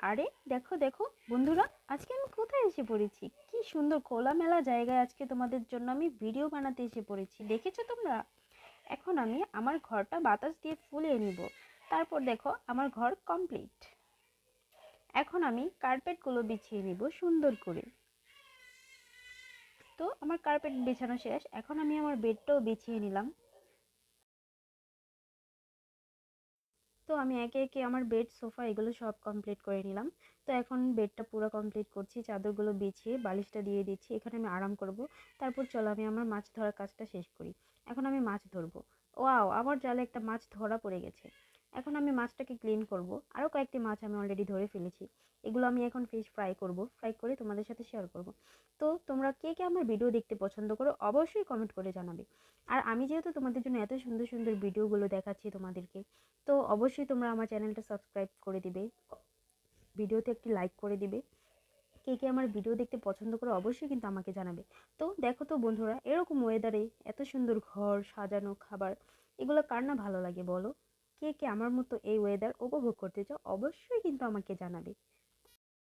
আরে দেখো দেখো বন্ধুরা, আজকে আমি কোথায় এসে পড়েছি? কি সুন্দর খোলামেলা জায়গায় আজকে তোমাদের জন্য আমি ভিডিও বানাতে এসে পড়েছি, দেখেছো তোমরা? এখন আমি আমার ঘরটা বাতাস দিয়ে ফুলিয়ে নিব। তারপর দেখো আমার ঘর কমপ্লিট। এখন আমি কার্পেটগুলো বিছিয়ে নিব সুন্দর করে। তো আমার কার্পেট বিছানো শেষ, এখন আমি আমার বেডটাও বিছিয়ে নিলাম। তো আমি একে একে আমার বেড সোফা এগুলো সব কমপ্লিট করে নিলাম। তো এখন বেডটা পুরো কমপ্লিট করছি, চাদরগুলো বিছিয়ে বালিশটা দিয়ে দিচ্ছি, এখানে আমি আরাম করব। তারপর চলো আমি আমার মাছ ধরার কাজটা শেষ করি। এখন আমি মাছ ধরবো। ওয়াও, আমার জালে একটা মাছ ধরা পড়ে গেছে। এখন আমি মাছটাকে ক্লিন করব। আরও কয়েকটি মাছ আমি অলরেডি ধরে ফেলেছি। এগুলো আমি এখন ফিশ ফ্রাই করব, ফ্রাই করে তোমাদের সাথে শেয়ার করব। তো তোমরা কে কে আমার ভিডিও দেখতে পছন্দ করো অবশ্যই কমেন্ট করে জানাবে। আর আমি যেহেতু তোমাদের জন্য এত সুন্দর সুন্দর ভিডিওগুলো দেখাচ্ছি তোমাদেরকে, তো অবশ্যই তোমরা আমার চ্যানেলটা সাবস্ক্রাইব করে দিবে, ভিডিওতে একটি লাইক করে দিবে। কে কে আমার ভিডিও দেখতে পছন্দ করে অবশ্যই কিন্তু আমাকে জানাবে। তো দেখো তো বন্ধুরা, এরকম ওয়েদারে এত সুন্দর ঘর সাজানো, খাবার, এগুলো কার না ভালো লাগে বলো? কে কে আমার মতো এই ওয়েদার উপভোগ করতে চাও অবশ্যই কিন্তু আমাকে জানাবে।